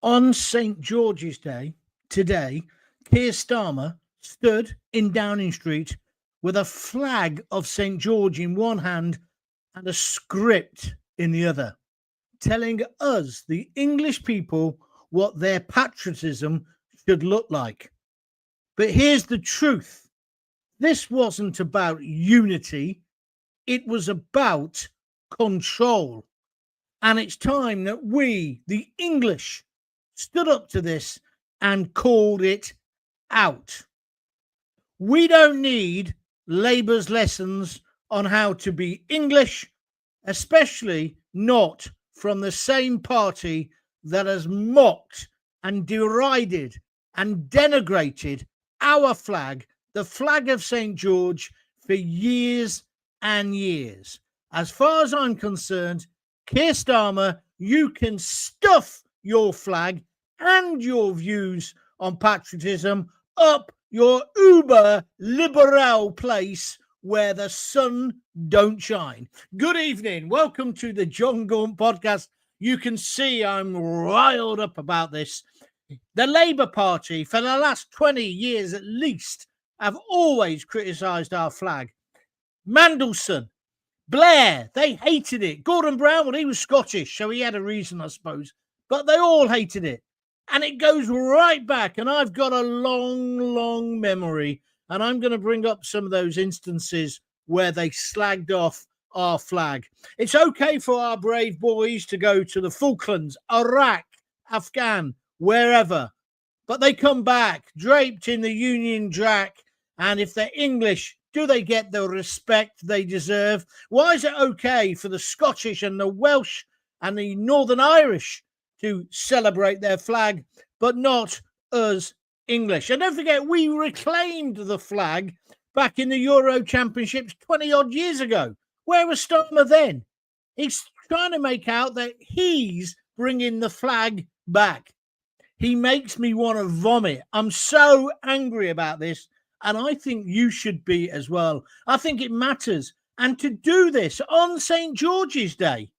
On St. George's Day, today, Keir Starmer stood in Downing Street with a flag of St. George in one hand and a script in the other, telling us, the English people, what their patriotism should look like. But here's the truth: this wasn't about unity, it was about control. And it's time that we, the English, stood up to this and called it out. We don't need Labour's lessons on how to be English, especially not from the same party that has mocked and derided and denigrated our flag, the flag of St. George, for years and years. As far as I'm concerned, Keir Starmer, you can stuff your flag and your views on patriotism up your uber liberal place where the sun don't shine. Good evening. Welcome to the John Gaunt podcast. You can see I'm riled up about this. The Labour Party, for the last 20 years at least, have always criticised our flag. Mandelson, Blair, they hated it. Gordon Brown, well, he was Scottish, so he had a reason, I suppose. But they all hated it. And it goes right back. And I've got a long memory. And I'm going to bring up some of those instances where they slagged off our flag. It's okay for our brave boys to go to the Falklands, Iraq, Afghan, wherever. But they come back draped in the Union Jack. And if they're English, do they get the respect they deserve? Why is it okay for the Scottish and the Welsh and the Northern Irish to celebrate their flag, but not us English? And don't forget, we reclaimed the flag back in the Euro Championships 20 odd years ago. Where was Starmer then? He's trying to make out that he's bringing the flag back. He makes me want to vomit. I'm so angry about this. And I think you should be as well. I think it matters. And to do this on St. George's Day,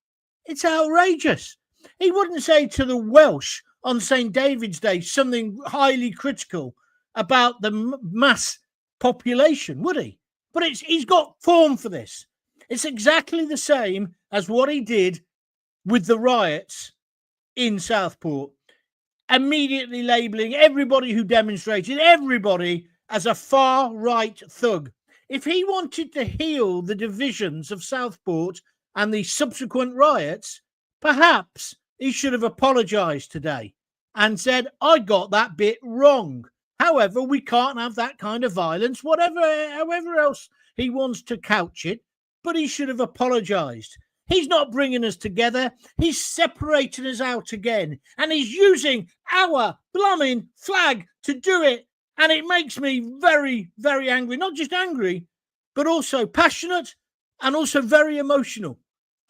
it's outrageous. He wouldn't say to the Welsh on St. David's Day something highly critical about the mass population, would he? But he's got form for this. It's exactly the same as what he did with the riots in Southport, immediately labelling everybody who demonstrated, everybody, as a far-right thug. If he wanted to heal the divisions of Southport and the subsequent riots, perhaps he should have apologised today and said, I got that bit wrong. However, we can't have that kind of violence, however else he wants to couch it, but he should have apologised. He's not bringing us together. He's separating us out again, and he's using our blooming flag to do it. And it makes me very, very angry. Not just angry, but also passionate and also very emotional.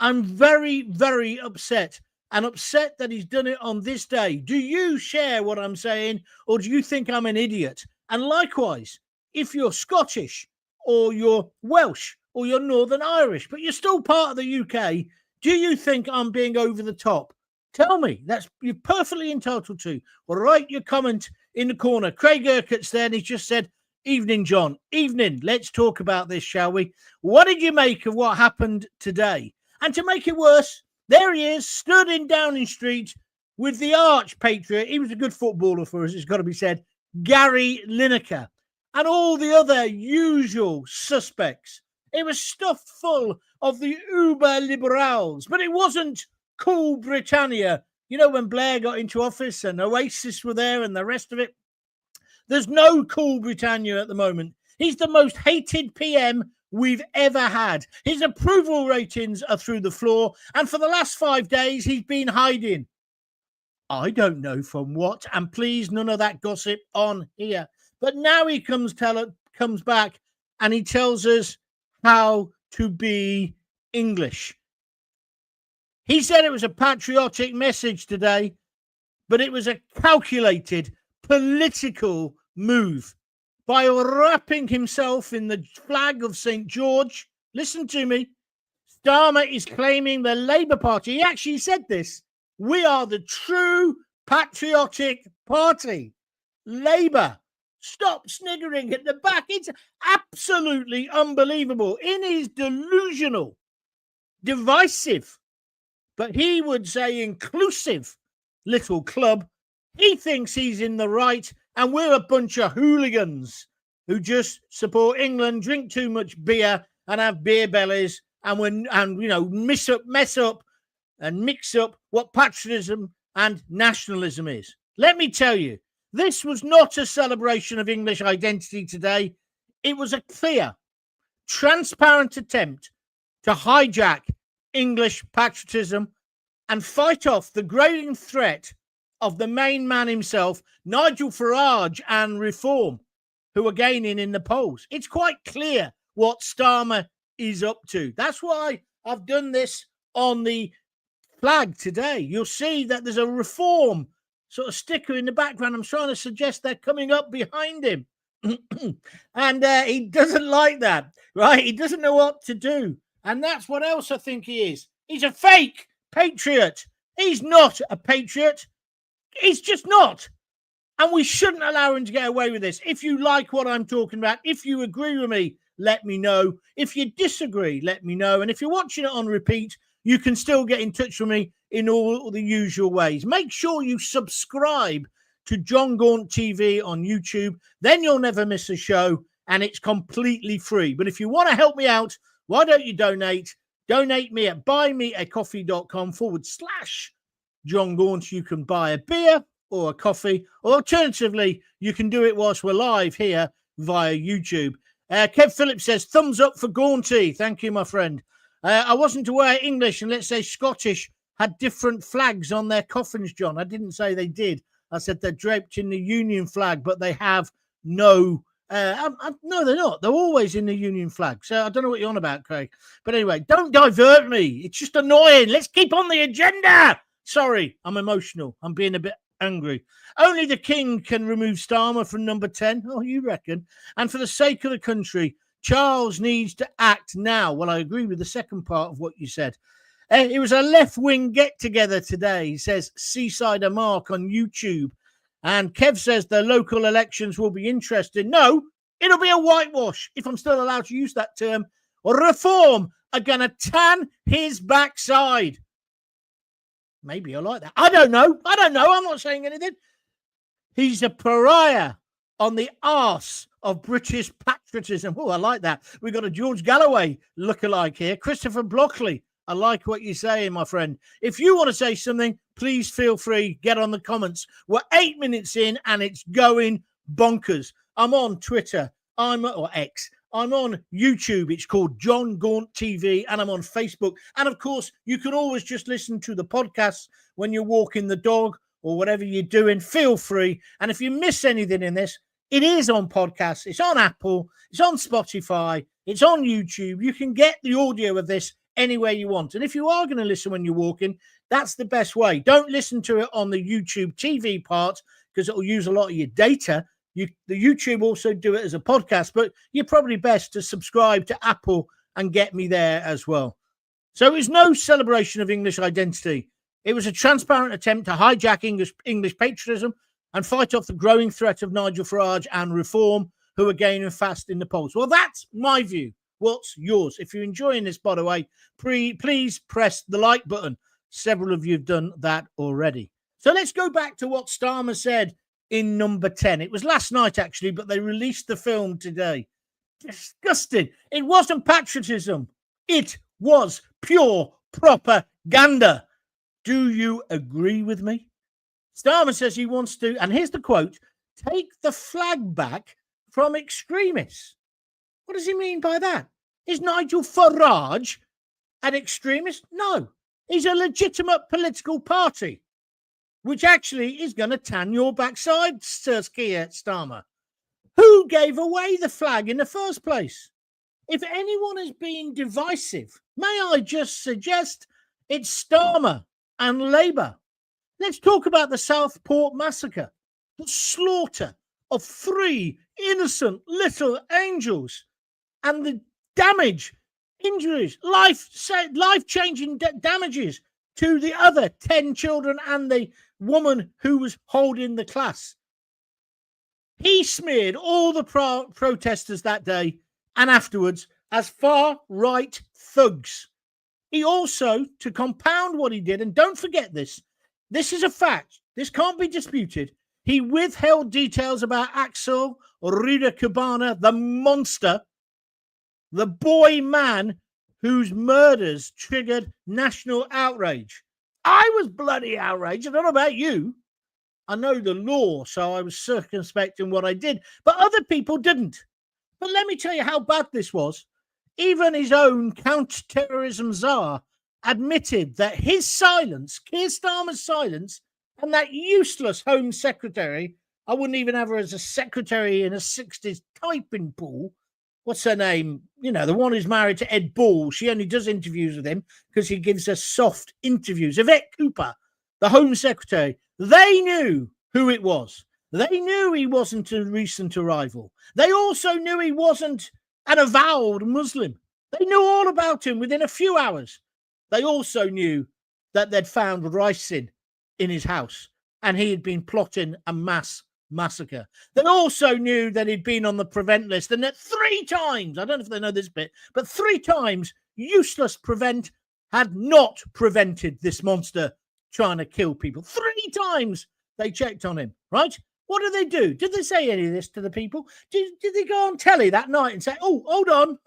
I'm very, very upset, and upset that he's done it on this day. Do you share what I'm saying, or do you think I'm an idiot? And likewise, if you're Scottish or you're Welsh or you're Northern Irish, but you're still part of the UK, do you think I'm being over the top? Tell me. You're perfectly entitled to. Well, write your comment in the corner. Craig Urquhart's there, and he's just said, evening, John. Evening. Let's talk about this, shall we? What did you make of what happened today? And to make it worse, there he is, stood in Downing Street with the arch patriot. He was a good footballer for us, it's got to be said, Gary Lineker, and all the other usual suspects. It was stuffed full of the uber liberals, but it wasn't cool Britannia. You know, when Blair got into office and Oasis were there and the rest of it. There's no cool Britannia at the moment. He's the most hated PM we've ever had. His approval ratings are through the floor. And for the last 5 days, he's been hiding. I don't know from what. And please, none of that gossip on here. But now he comes back and he tells us how to be English. He said it was a patriotic message today, but it was a calculated political move by wrapping himself in the flag of St. George. Listen to me. Starmer is claiming the Labour Party. He actually said this. We are the true patriotic party. Labour, stop sniggering at the back. It's absolutely unbelievable. In his delusional, divisive, but he would say inclusive little club, he thinks he's in the right, and we're a bunch of hooligans who just support England, drink too much beer, and have beer bellies, and mess up and mix up what patriotism and nationalism is. Let me tell you, this was not a celebration of English identity today. It was a clear, transparent attempt to hijack English patriotism and fight off the growing threat of the main man himself, Nigel Farage, and Reform, who are gaining in the polls. It's quite clear what Starmer is up to. That's why I've done this on the flag today. You'll see that there's a Reform sort of sticker in the background. I'm trying to suggest they're coming up behind him. And he doesn't like that, right? He doesn't know what to do. And that's what else I think he is. He's a fake patriot. He's not a patriot. He's just not. And we shouldn't allow him to get away with this. If you like what I'm talking about, if you agree with me, let me know. If you disagree, let me know. And if you're watching it on repeat, you can still get in touch with me in all the usual ways. Make sure you subscribe to John Gaunt TV on YouTube. Then you'll never miss a show, and it's completely free. But if you want to help me out, why don't you donate? Donate me at buymeacoffee.com/John Gaunt. You can buy a beer or a coffee, or alternatively, you can do it whilst we're live here via YouTube. Kev Phillips says, thumbs up for Gaunty. Thank you, my friend. I wasn't aware English and let's say Scottish had different flags on their coffins, John. I didn't say they did. I said they're draped in the Union flag, but they have no... no, they're not. They're always in the Union flag. So I don't know what you're on about, Craig. But anyway, don't divert me. It's just annoying. Let's keep on the agenda. Sorry, I'm emotional. I'm being a bit angry. Only the king can remove Starmer from number 10. Oh, you reckon? And for the sake of the country, Charles needs to act now. Well, I agree with the second part of what you said. It was a left-wing get-together today, says Seasider Mark on YouTube. And Kev says the local elections will be interesting. No, it'll be a whitewash, if I'm still allowed to use that term. Reform are going to tan his backside. Maybe I like that. I don't know. I'm not saying anything. He's a pariah on the arse of British patriotism. Oh, I like that. We've got a George Galloway lookalike here. Christopher Blockley. I like what you're saying, my friend. If you want to say something, please feel free. Get on the comments. We're 8 minutes in and it's going bonkers. I'm on Twitter. Or X. I'm on YouTube. It's called John Gaunt TV, and I'm on Facebook. And of course, you can always just listen to the podcast when you're walking the dog or whatever you're doing. Feel free. And if you miss anything in this, it is on podcasts. It's on Apple. It's on Spotify. It's on YouTube. You can get the audio of this anywhere you want. And if you are going to listen when you're walking, that's the best way. Don't listen to it on the YouTube TV part because it will use a lot of your data. The YouTube also do it as a podcast, but you're probably best to subscribe to Apple and get me there as well. So it was no celebration of English identity. It was a transparent attempt to hijack English patriotism and fight off the growing threat of Nigel Farage and Reform, who are gaining fast in the polls. Well, that's my view. What's yours? If you're enjoying this, by the way, please press the like button. Several of you have done that already. So let's go back to what Starmer said in number 10. It was last night, actually, but they released the film today. Disgusting. It wasn't patriotism. It was pure propaganda. Do you agree with me? Starmer says he wants to, and here's the quote, take the flag back from extremists. What does he mean by that? Is Nigel Farage an extremist? No. He's a legitimate political party, which actually is going to tan your backside, says Keir Starmer. Who gave away the flag in the first place? If anyone is being divisive, may I just suggest it's Starmer and Labour. Let's talk about the Southport massacre, the slaughter of 3 innocent little angels, and the damage, injuries, life-changing damages to the other 10 children and the woman who was holding the class. He smeared all the protesters that day and afterwards as far-right thugs. He also, to compound what he did, and don't forget this is a fact, this can't be disputed, he withheld details about Axel RudaKubana, the monster, the boy man whose murders triggered national outrage. I was bloody outraged. I don't know about you. I know the law, so I was circumspect in what I did, but other people didn't. But let me tell you how bad this was. Even his own counter-terrorism czar admitted that his silence, Keir Starmer's silence, and that useless Home Secretary, I wouldn't even have her as a secretary in a 60s typing pool. What's her name? You know, the one who's married to Ed Ball. She only does interviews with him because he gives us soft interviews. Yvette Cooper, the Home Secretary, they knew who it was. They knew he wasn't a recent arrival. They also knew he wasn't an avowed Muslim. They knew all about him within a few hours. They also knew that they'd found ricin in his house and he had been plotting a mass massacre. They also knew that he'd been on the prevent list and that 3 times, I don't know if they know this bit, but 3 times useless prevent had not prevented this monster trying to kill people. 3 times they checked on him, right? What did they do? Did they say any of this to the people? Did they go on telly that night and say, oh, hold on.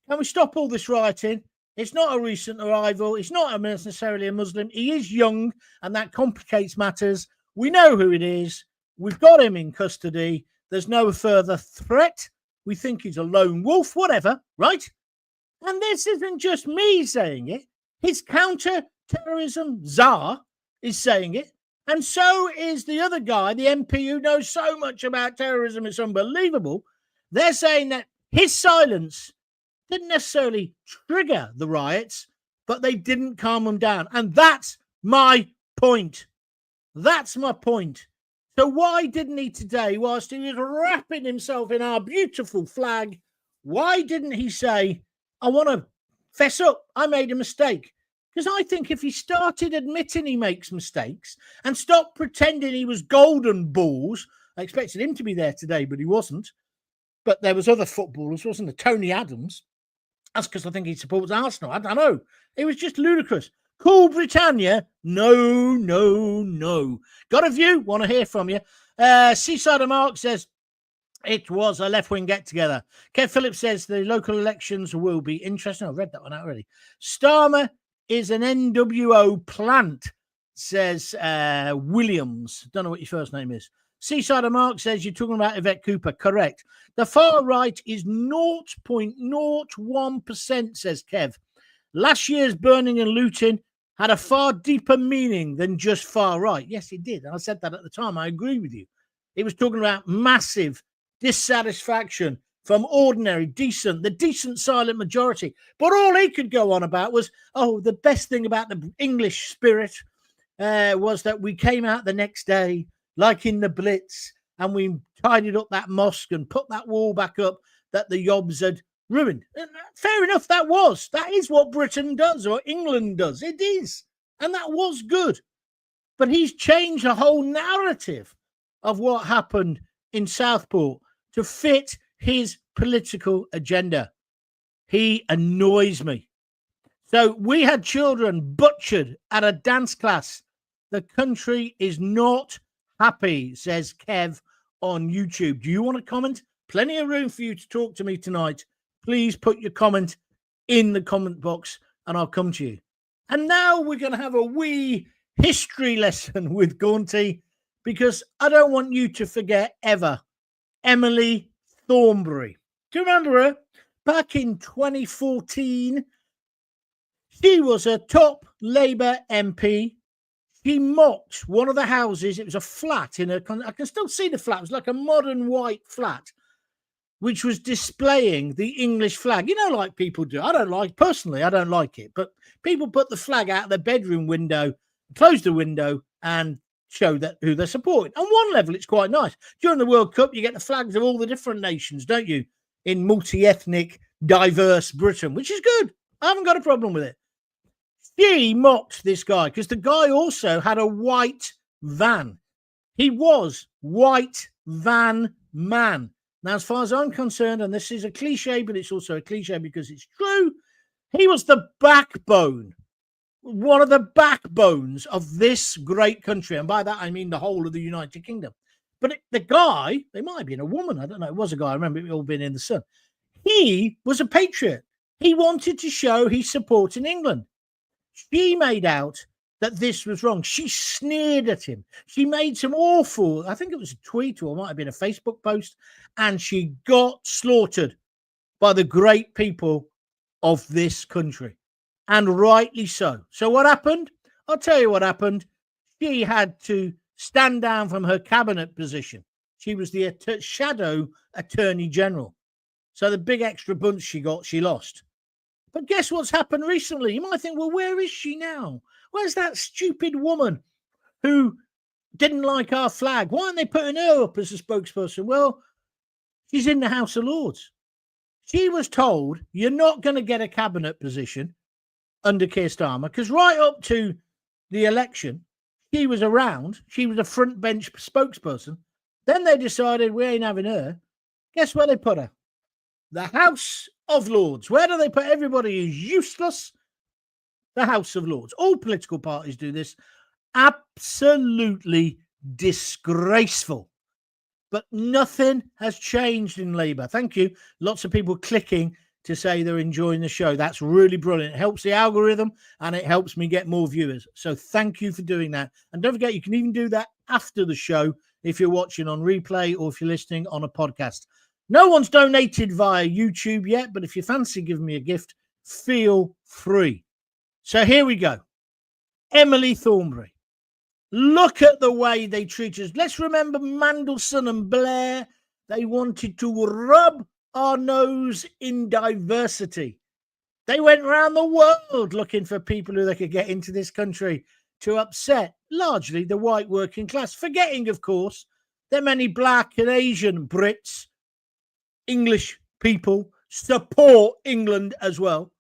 Can we stop all this rioting? It's not a recent arrival. It's not necessarily a Muslim. He is young, and that complicates matters. We know who it is. We've got him in custody. There's no further threat. We think he's a lone wolf, whatever, right? And this isn't just me saying it. His counter-terrorism czar is saying it. And so is the other guy, the MP who knows so much about terrorism. It's unbelievable. They're saying that his silence didn't necessarily trigger the riots, but they didn't calm them down. And that's my point. That's my point. So why didn't he today, whilst he was wrapping himself in our beautiful flag, why didn't he say, I want to fess up, I made a mistake? Because I think if he started admitting he makes mistakes and stopped pretending he was golden balls, I expected him to be there today, but he wasn't. But there was other footballers, wasn't there? Tony Adams. That's because I think he supports Arsenal. I don't know. It was just ludicrous. Cool Britannia? No. Got a view? Want to hear from you. Seaside of Mark says, it was a left-wing get-together. Kev Phillips says the local elections will be interesting. I've read that one out already. Starmer is an NWO plant, says Williams. Don't know what your first name is. Seaside of Mark says you're talking about Yvette Cooper. Correct. The far right is 0.01%, says Kev. Last year's burning and looting had a far deeper meaning than just far right. Yes, it did. And I said that at the time. I agree with you. It was talking about massive dissatisfaction from ordinary, the decent silent majority. But all he could go on about was, oh, the best thing about the English spirit was that we came out the next day, like in the Blitz, and we tidied up that mosque and put that wall back up that the Yobs had ruined. And fair enough, that is what Britain does or England does. It is. And that was good. But he's changed the whole narrative of what happened in Southport to fit his political agenda. He annoys me. So we had children butchered at a dance class. The country is not happy, says Kev on YouTube. Do you want to comment? Plenty of room for you to talk to me tonight. Please put your comment in the comment box and I'll come to you. And now we're going to have a wee history lesson with Gaunty, because I don't want you to forget ever Emily Thornberry. Do you remember her? Back in 2014, she was a top Labour MP. She mocked one of the houses. It was a flat I can still see the flat. It was like a modern white flat, which was displaying the English flag. You know, like people do. I don't like it, but people put the flag out their bedroom window, close the window and show that who they're supporting. On one level, it's quite nice. During the World Cup, you get the flags of all the different nations, don't you? In multi-ethnic, diverse Britain, which is good. I haven't got a problem with it. She mocked this guy because the guy also had a white van. He was white van man. Now, as far as I'm concerned, and this is a cliche, but it's also a cliche because it's true, he was the backbone, one of the backbones of this great country. And by that, I mean the whole of the United Kingdom. But the guy, they might have been a woman, I don't know, it was a guy, I remember it all being in the sun. He was a patriot. He wanted to show his support in England. She made out that this was wrong. She sneered at him. She made some awful, I think it was a tweet or it might have been a Facebook post, and she got slaughtered by the great people of this country. And rightly so. So what happened? I'll tell you what happened. She had to stand down from her cabinet position. She was the shadow attorney general. So the big extra bunch she got, she lost. But guess what's happened recently? You might think, well, where is she now? Where's that stupid woman who didn't like our flag? Why aren't they putting her up as a spokesperson? Well, she's in the House of Lords. She was told, you're not going to get a cabinet position under Keir Starmer, because right up to the election, she was around. She was a front bench spokesperson. Then they decided we ain't having her. Guess where they put her? The House of Lords. Where do they put everybody who's useless? The House of Lords. All political parties do this. Absolutely disgraceful. But nothing has changed in Labour. Thank you. Lots of people clicking to say they're enjoying the show. That's really brilliant. It helps the algorithm and it helps me get more viewers. So thank you for doing that. And don't forget, you can even do that after the show if you're watching on replay or if you're listening on a podcast. No one's donated via YouTube yet, but if you fancy giving me a gift, feel free. So here we go. Emily Thornberry. Look at the way they treat us. Let's remember Mandelson and Blair. They wanted to rub our nose in diversity. They went around the world looking for people who they could get into this country to upset largely the white working class, forgetting, of course, that many black and Asian Brits, English people, support England as well.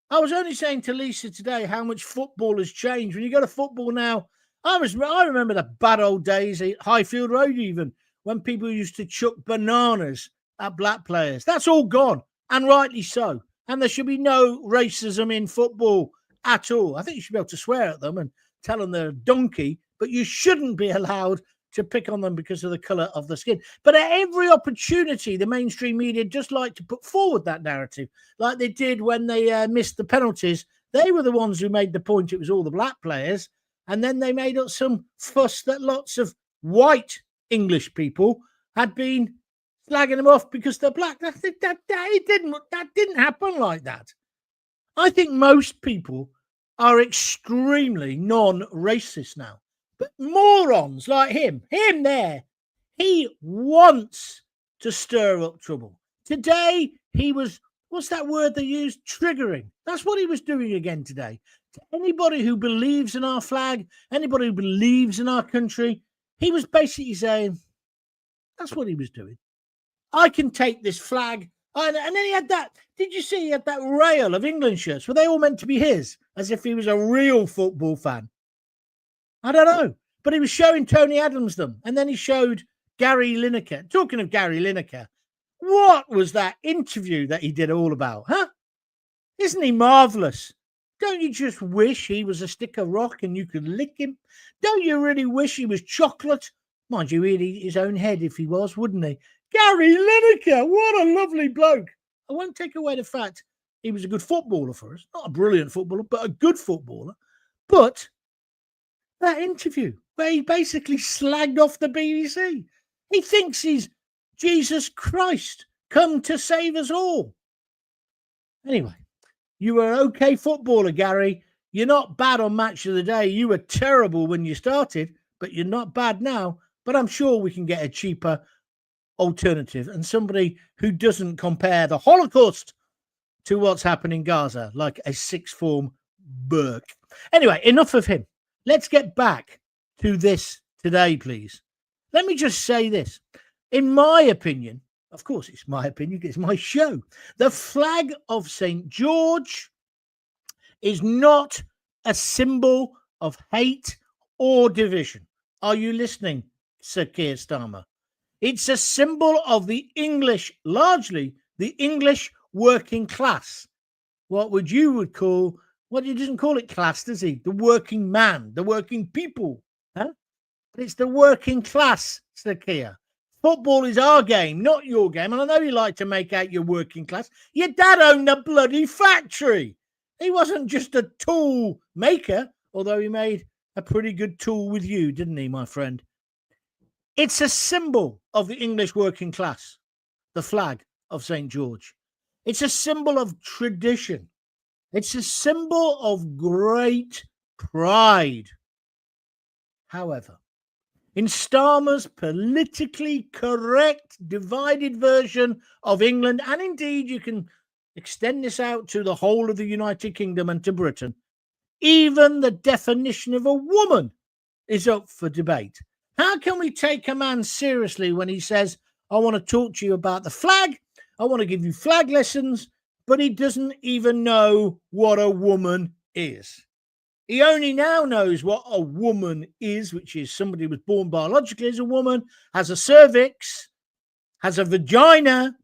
I was only saying to Lisa today how much football has changed. When you go to football now, I remember the bad old days at Highfield Road even, when people used to chuck bananas at black players. That's all gone, and rightly so. And there should be no racism in football at all. I think you should be able to swear at them and tell them they're a donkey, but you shouldn't be allowed to pick on them because of the colour of the skin. But at every opportunity, the mainstream media just like to put forward that narrative, like they did when they missed the penalties. They were the ones who made the point it was all the black players. And then they made up some fuss that lots of white English people had been slagging them off because they're black. That didn't happen like that. I think most people are extremely non-racist now. But morons like him there, he wants to stir up trouble. Today, he was, what's that word they used? Triggering. That's what he was doing again today. To anybody who believes in our flag, anybody who believes in our country, he was basically saying, that's what he was doing. I can take this flag. And then he had that, did you see he had that rail of England shirts? Were they all meant to be his? As if he was a real football fan. I don't know. But he was showing Tony Adams them. And then he showed Gary Lineker. Talking of Gary Lineker, what was that interview that he did all about? Huh? Isn't he marvellous? Don't you just wish he was a stick of rock and you could lick him? Don't you really wish he was chocolate? Mind you, he'd eat his own head if he was, wouldn't he? Gary Lineker, what a lovely bloke. I won't take away the fact he was a good footballer for us. Not a brilliant footballer, but a good footballer. But that interview where he basically slagged off the BBC. He thinks he's Jesus Christ come to save us all. Anyway, you were an okay footballer, Gary. You're not bad on Match of the Day. You were terrible when you started, but you're not bad now. But I'm sure we can get a cheaper alternative and somebody who doesn't compare the Holocaust to what's happening in Gaza, like a sixth form Burke. Anyway, enough of him. Let's get back to this today, please. Let me just say this. In my opinion, of course, it's my opinion, it's my show. The flag of St. George is not a symbol of hate or division. Are you listening, Sir Keir Starmer? It's a symbol of the English, largely the English working class. What you would call, well, he doesn't call it class, does he? The working man, the working people. Huh? But it's the working class, Sir Keir. Football is our game, not your game. And I know you like to make out your working class. Your dad owned a bloody factory. He wasn't just a tool maker, although he made a pretty good tool with you, didn't he, my friend? It's a symbol of the English working class, the flag of St. George. It's a symbol of tradition. It's a symbol of great pride. However, in Starmer's politically correct, divided version of England, and indeed you can extend this out to the whole of the United Kingdom and to Britain, even the definition of a woman is up for debate. How can we take a man seriously when he says, I want to talk to you about the flag, I want to give you flag lessons, but he doesn't even know what a woman is? He only now knows what a woman is, which is somebody who was born biologically as a woman, has a cervix, has a vagina,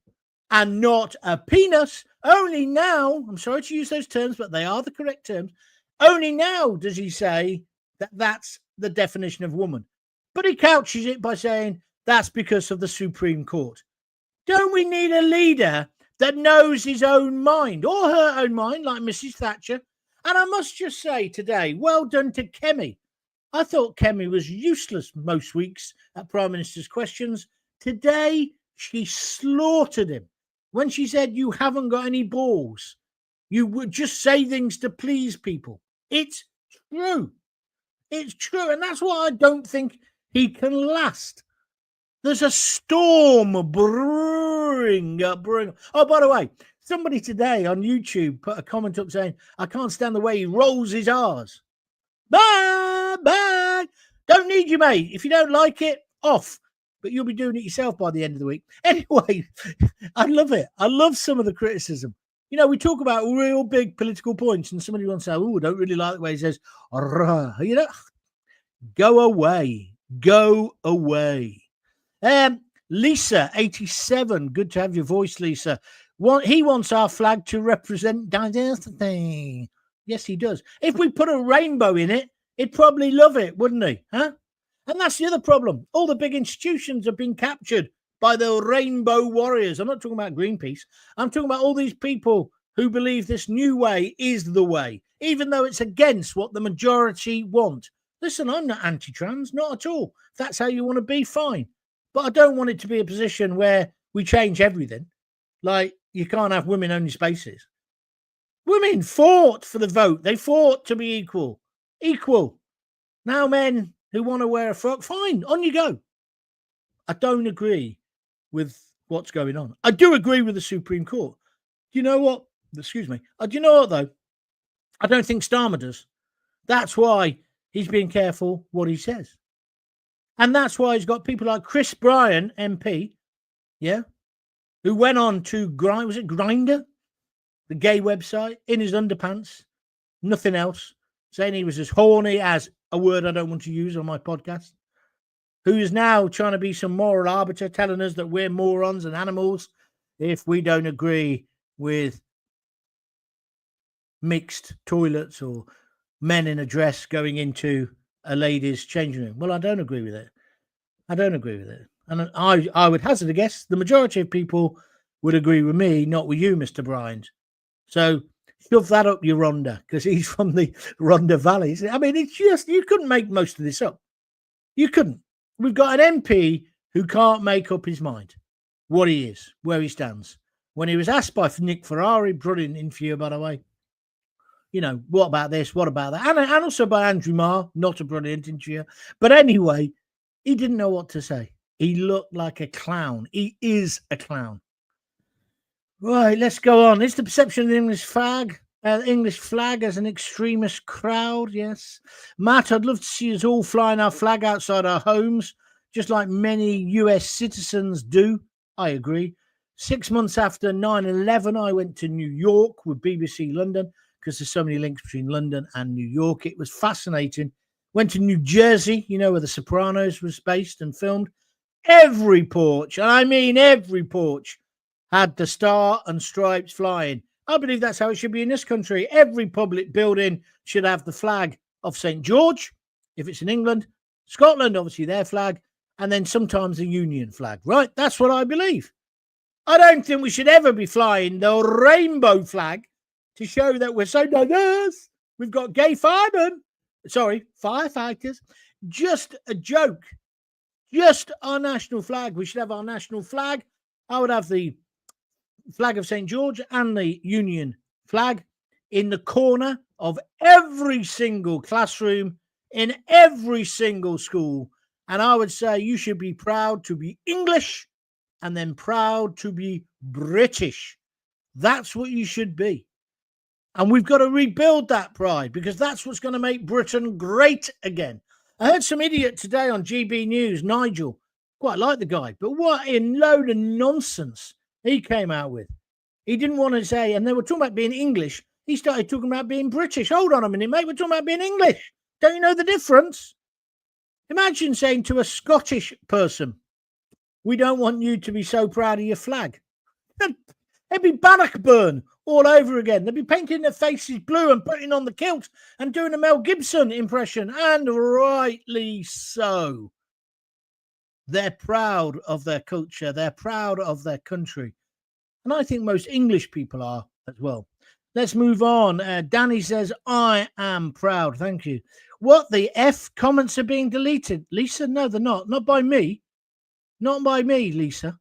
and not a penis. Only now, I'm sorry to use those terms, but they are the correct terms. Only now does he say that that's the definition of woman. But he couches it by saying that's because of the Supreme Court. Don't we need a leader that knows his own mind or her own mind, like Mrs. Thatcher? And I must just say today, well done to Kemi. I thought Kemi was useless most weeks at Prime Minister's questions. Today, she slaughtered him when she said, you haven't got any balls. You would just say things to please people. It's true. It's true. And that's why I don't think he can last. There's a storm brewing. Oh, by the way, somebody today on YouTube put a comment up saying, I can't stand the way he rolls his R's. Bye, bye. Don't need you, mate. If you don't like it, off. But you'll be doing it yourself by the end of the week. Anyway, I love it. I love some of the criticism. You know, we talk about real big political points and somebody wants to say, oh, I don't really like the way he says, you know, go away. Go away. Lisa, 87. Good to have your voice, Lisa. He wants our flag to represent diversity. Yes, he does. If we put a rainbow in it, he'd probably love it, wouldn't he? Huh? And that's the other problem. All the big institutions have been captured by the rainbow warriors. I'm not talking about Greenpeace. I'm talking about all these people who believe this new way is the way, even though it's against what the majority want. Listen, I'm not anti-trans, not at all. If that's how you want to be, fine. But I don't want it to be a position where we change everything. Like, you can't have women-only spaces. Women fought for the vote. They fought to be equal. Equal. Now men who want to wear a frock, fine, on you go. I don't agree with what's going on. I do agree with the Supreme Court. Do you know what? Excuse me. Do you know what, though? I don't think Starmer does. That's why he's being careful what he says. And that's why he's got people like Chris Bryan, MP, yeah, who went on to Grindr, the gay website, in his underpants, nothing else, saying he was as horny as a word I don't want to use on my podcast, who is now trying to be some moral arbiter, telling us that we're morons and animals if we don't agree with mixed toilets or men in a dress going into a lady's changing room. Well, I don't agree with it. I don't agree with it. And I would hazard a guess the majority of people would agree with me, not with you, Mr. Bryant. So shove that up your Rhonda, because he's from the Rhondda Valley. I mean, it's just, you couldn't make most of this up. You couldn't. We've got an MP who can't make up his mind what he is, where he stands. When he was asked by Nick Ferrari, brilliant interview, by the way, you know, what about this? What about that? And also by Andrew Marr, not a brilliant interview. But anyway, he didn't know what to say. He looked like a clown. He is a clown. Right, let's go on. Is the perception of the English flag as an extremist crowd? Yes. Matt, I'd love to see us all flying our flag outside our homes, just like many US citizens do. I agree. 6 months after 9/11, I went to New York with BBC London. because there's so many links between London and New York. It was fascinating. Went to New Jersey, you know, where The Sopranos was based and filmed. Every porch, and I mean every porch, had the star and stripes flying. I believe that's how it should be in this country. Every public building should have the flag of St. George, if it's in England. Scotland, obviously, their flag, and then sometimes the Union flag, right? That's what I believe. I don't think we should ever be flying the rainbow flag to show that we're so diverse. We've got gay firefighters. Just a joke. Just our national flag. We should have our national flag. I would have the flag of St. George and the Union flag in the corner of every single classroom in every single school. And I would say you should be proud to be English and then proud to be British. That's what you should be. And we've got to rebuild that pride, because that's what's going to make Britain great again. I heard some idiot today on GB News, Nigel. Quite like the guy, but what a load of nonsense he came out with. He didn't want to say, and they were talking about being English. He started talking about being British. Hold on a minute, mate. We're talking about being English. Don't you know the difference? Imagine saying to a Scottish person, we don't want you to be so proud of your flag. It'd be Bannockburn all over again. They'd be painting their faces blue and putting on the kilt and doing a Mel Gibson impression, and rightly so. They're proud of their culture. They're proud of their country. And I think most English people are as well. Let's move on. Danny says, I am proud. Thank you. What the F? Comments are being deleted. Lisa, no, they're not. Not by me. Not by me, Lisa.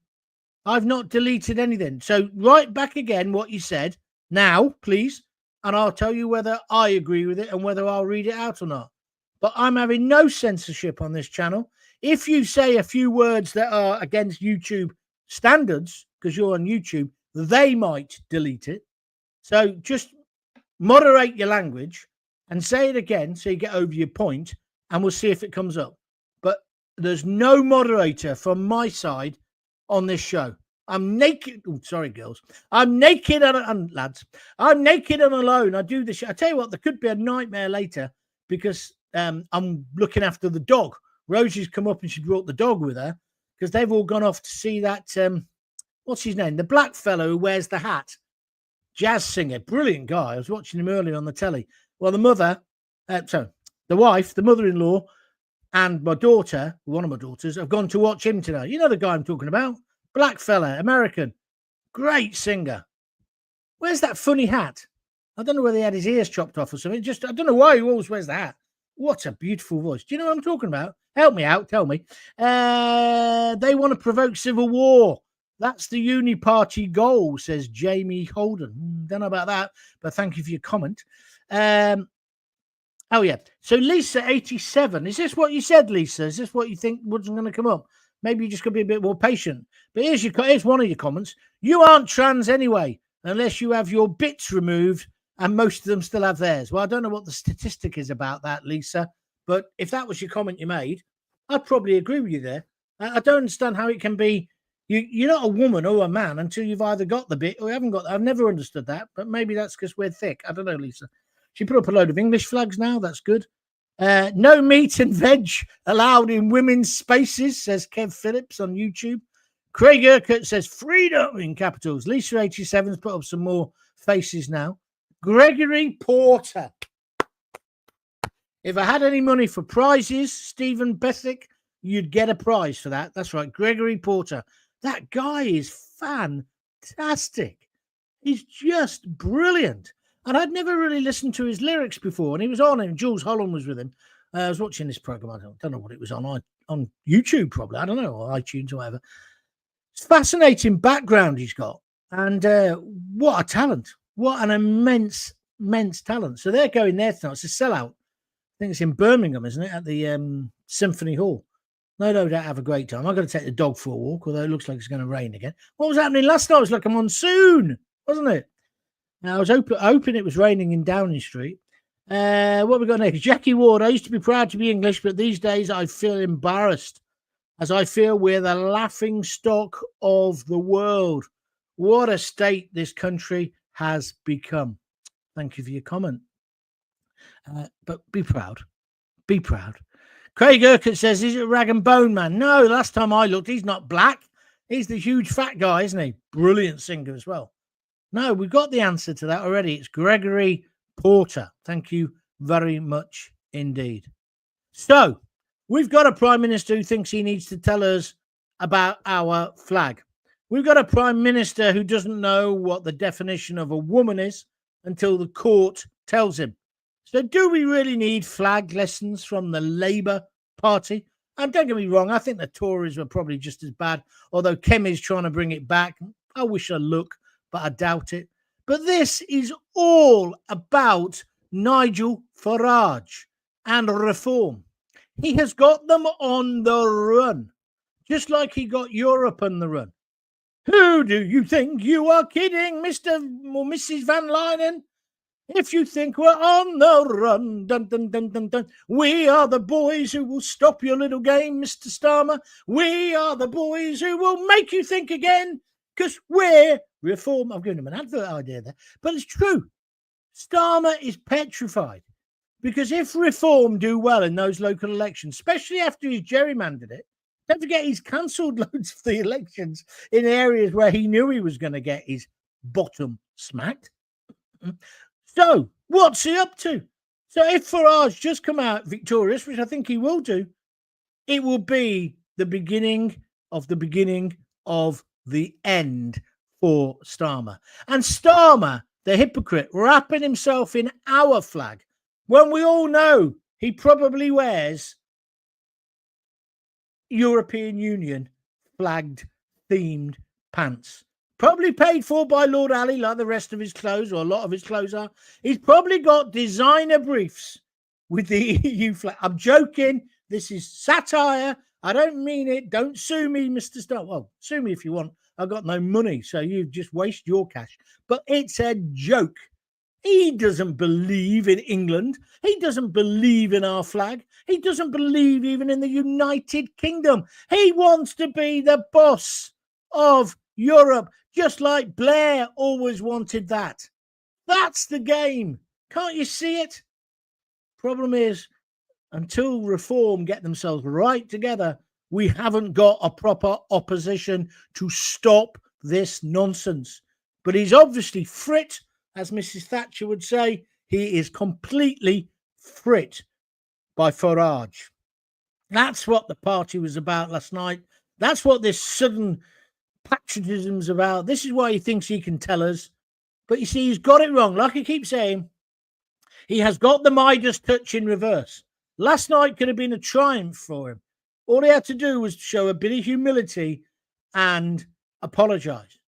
I've not deleted anything. So write back again what you said now, please, and I'll tell you whether I agree with it and whether I'll read it out or not. But I'm having no censorship on this channel. If you say a few words that are against YouTube standards, because you're on YouTube, they might delete it. So just moderate your language and say it again so you get over your point, and we'll see if it comes up. But there's no moderator from my side on this show. I'm naked. Oh, sorry, girls. I'm naked and lads. I'm naked and alone. I do this. I tell you what, there could be a nightmare later because I'm looking after the dog. Rosie's come up and she brought the dog with her because they've all gone off to see that. What's his name? The black fellow who wears the hat. Jazz singer. Brilliant guy. I was watching him earlier on the telly. Well, the mother, the wife, the mother-in-law, and my daughter, one of my daughters, have gone to watch him today. You know the guy I'm talking about? Black fella, American. Great singer. Where's that funny hat? I don't know whether he had his ears chopped off or something. Just, I don't know why he always wears the hat. What a beautiful voice. Do you know what I'm talking about? Help me out. Tell me. They want to provoke civil war. That's the uni-party goal, says Jamie Holden. Don't know about that, but thank you for your comment. Oh, yeah. So Lisa, 87. Is this what you said, Lisa? Is this what you think wasn't going to come up? Maybe you just got to be a bit more patient. But here's one of your comments. You aren't trans anyway, unless you have your bits removed, and most of them still have theirs. Well, I don't know what the statistic is about that, Lisa, but if that was your comment you made, I'd probably agree with you there. I don't understand how it can be you're not a woman or a man until you've either got the bit or you haven't got that. I've never understood that, but maybe that's because we're thick. I don't know, Lisa. She put up a load of English flags now. That's good. No meat and veg allowed in women's spaces, says Kev Phillips on YouTube. Craig Urquhart says freedom in capitals. Lisa 87's put up some more faces now. Gregory Porter. If I had any money for prizes, Stephen Beswick, you'd get a prize for that. That's right, Gregory Porter. That guy is fantastic. He's just brilliant. And I'd never really listened to his lyrics before. And he was on it. Jules Holland was with him. I was watching this program. I don't know what it was on YouTube, probably. I don't know, or iTunes or whatever. It's fascinating background he's got. And what a talent. What an immense talent. So they're going there tonight. It's a sellout. I think it's in Birmingham, isn't it? At the Symphony Hall. No doubt have a great time. I've got to take the dog for a walk, although it looks like it's going to rain again. What was happening last night? It was like a monsoon, wasn't it? Now, I was hoping it was raining in Downing Street. What have we got next? Jackie Ward. I used to be proud to be English, but these days I feel embarrassed as I feel we're the laughing stock of the world. What a state this country has become. Thank you for your comment. But be proud. Be proud. Craig Urquhart says, is it Rag and Bone Man? No, last time I looked, he's not black. He's the huge fat guy, isn't he? Brilliant singer as well. No, we've got the answer to that already. It's Gregory Porter. Thank you very much indeed. So, we've got a Prime Minister who thinks he needs to tell us about our flag. We've got a Prime Minister who doesn't know what the definition of a woman is until the court tells him. So do we really need flag lessons from the Labour Party? And don't get me wrong, I think the Tories were probably just as bad, although Kemi's trying to bring it back. I wish I look, but I doubt it. But this is all about Nigel Farage and reform. He has got them on the run, just like he got Europe on the run. Who do you think you are kidding, Mr. or Mrs. Van Leyen? If you think we're on the run, dun, dun, dun, dun, dun. We are the boys who will stop your little game, Mr. Starmer. We are the boys who will make you think again, because we're reform. I've given him an advert idea there, but it's true. Starmer is petrified, because if reform do well in those local elections, especially after he's gerrymandered it, don't forget he's cancelled loads of the elections in areas where he knew he was going to get his bottom smacked. So, what's he up to? So, if Farage just come out victorious, which I think he will do, it will be the beginning of the end for Starmer. And Starmer, the hypocrite, wrapping himself in our flag, when we all know he probably wears European Union flagged themed pants. Probably paid for by Lord Ali, like the rest of his clothes, or a lot of his clothes are. He's probably got designer briefs with the EU flag. I'm joking. This is satire. I don't mean it. Don't sue me, Mr. Starr. Well, sue me if you want. I've got no money, so you just waste your cash. But it's a joke. He doesn't believe in England. He doesn't believe in our flag. He doesn't believe even in the United Kingdom. He wants to be the boss of Europe, just like Blair always wanted that. That's the game. Can't you see it? Problem is, until reform get themselves right together, we haven't got a proper opposition to stop this nonsense. But he's obviously frit, as Mrs. Thatcher would say. He is completely frit by Farage. That's what the party was about last night. That's what this sudden patriotism's about. This is why he thinks he can tell us. But you see, he's got it wrong. Like I keep saying, he has got the Midas touch in reverse. Last night could have been a triumph for him. All he had to do was show a bit of humility and apologize.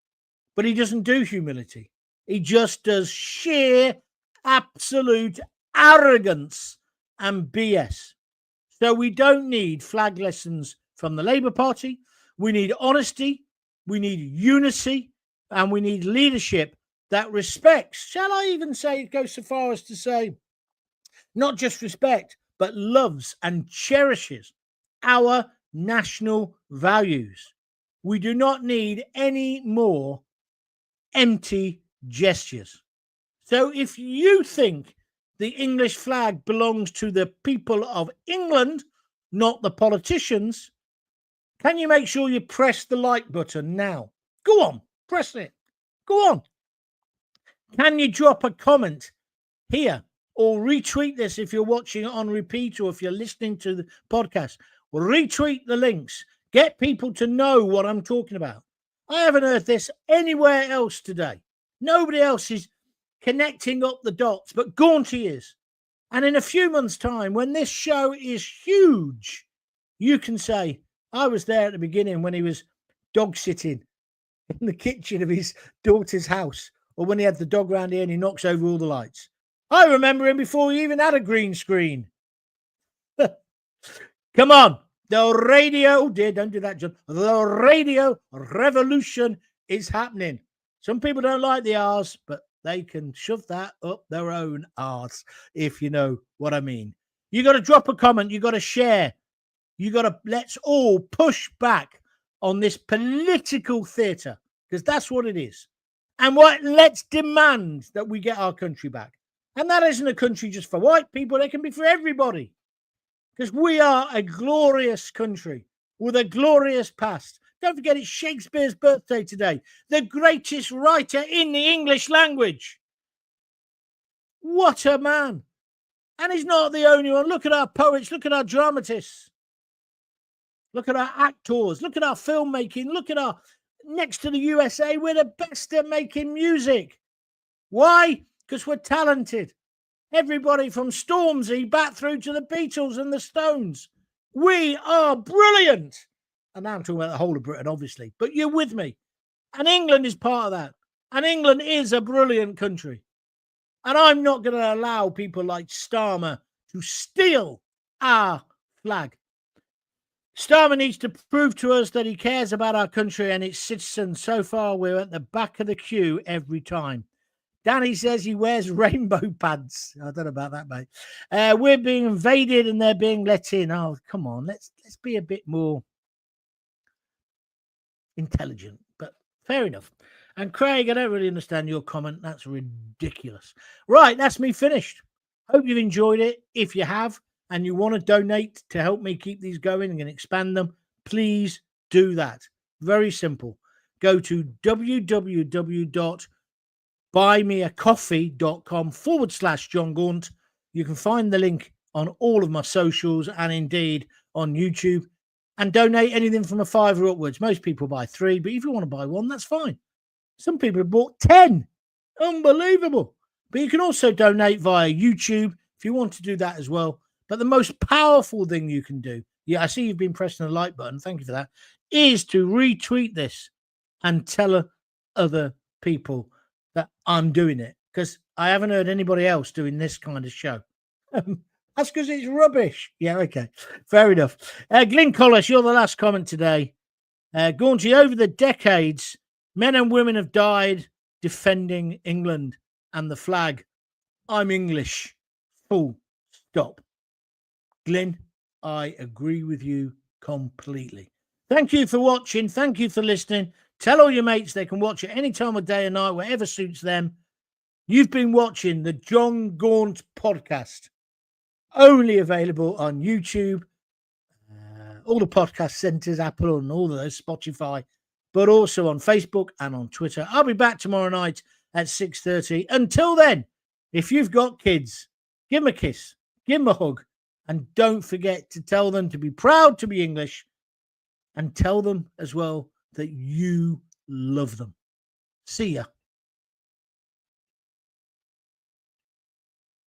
But he doesn't do humility. He just does sheer, absolute arrogance and BS. So we don't need flag lessons from the Labour Party. We need honesty. We need unity, and we need leadership that respects, shall I even say, go so far as to say, not just respect, but loves and cherishes our national values. We do not need any more empty gestures. So if you think the English flag belongs to the people of England, not the politicians, can you make sure you press the like button now? Go on, press it. Go on. Can you drop a comment here or retweet this if you're watching it on repeat or if you're listening to the podcast? Retweet the links. Get people to know what I'm talking about. I haven't heard this anywhere else today. Nobody else is connecting up the dots, but Gaunty is. And in a few months' time, when this show is huge, you can say, I was there at the beginning when he was dog sitting in the kitchen of his daughter's house, or when he had the dog round here and he knocks over all the lights. I remember him before he even had a green screen. Come on. The radio, oh dear, don't do that, John. The radio revolution is happening. Some people don't like the R's, but they can shove that up their own arse, if you know what I mean. You got to drop a comment. You got to share. You got to, let's all push back on this political theatre, because that's what it is. And let's demand that we get our country back. And that isn't a country just for white people. It can be for everybody. Because we are a glorious country with a glorious past. Don't forget, it's Shakespeare's birthday today. The greatest writer in the English language. What a man. And he's not the only one. Look at our poets. Look at our dramatists. Look at our actors. Look at our filmmaking. Look at our... Next to the USA, we're the best at making music. Why? Because we're talented. Everybody from Stormzy back through to the Beatles and the Stones. We are brilliant. And now I'm talking about the whole of Britain, obviously. But you're with me. And England is part of that. And England is a brilliant country. And I'm not going to allow people like Starmer to steal our flag. Starmer needs to prove to us that he cares about our country and its citizens. So far, we're at the back of the queue every time. Danny says he wears rainbow pants. I don't know about that, mate. We're being invaded and they're being let in. Oh, come on. Let's be a bit more intelligent. But fair enough. And Craig, I don't really understand your comment. That's ridiculous. Right, that's me finished. Hope you've enjoyed it. If you have, and you want to donate to help me keep these going and expand them, please do that. Very simple. Go to www.buymeacoffee.com/John Gaunt. You can find the link on all of my socials and indeed on YouTube. And donate anything from a £5 upwards. Most people buy 3, but if you want to buy 1, that's fine. Some people have bought 10. Unbelievable. But you can also donate via YouTube if you want to do that as well. But the most powerful thing you can do, yeah, I see you've been pressing the like button, thank you for that, is to retweet this and tell other people that I'm doing it. Because I haven't heard anybody else doing this kind of show. That's because it's rubbish. Yeah, okay. Fair enough. Glyn Collis, you're the last comment today. Gaunty, over the decades, men and women have died defending England and the flag. I'm English. Full stop. Glyn, I agree with you completely. Thank you for watching. Thank you for listening. Tell all your mates they can watch it any time of day or night, whatever suits them. You've been watching the John Gaunt podcast, only available on YouTube, all the podcast centers, Apple and all of those, Spotify, but also on Facebook and on Twitter. I'll be back tomorrow night at 6:30. Until then, if you've got kids, give them a kiss, give them a hug, and don't forget to tell them to be proud to be English and tell them as well that you love them. See ya.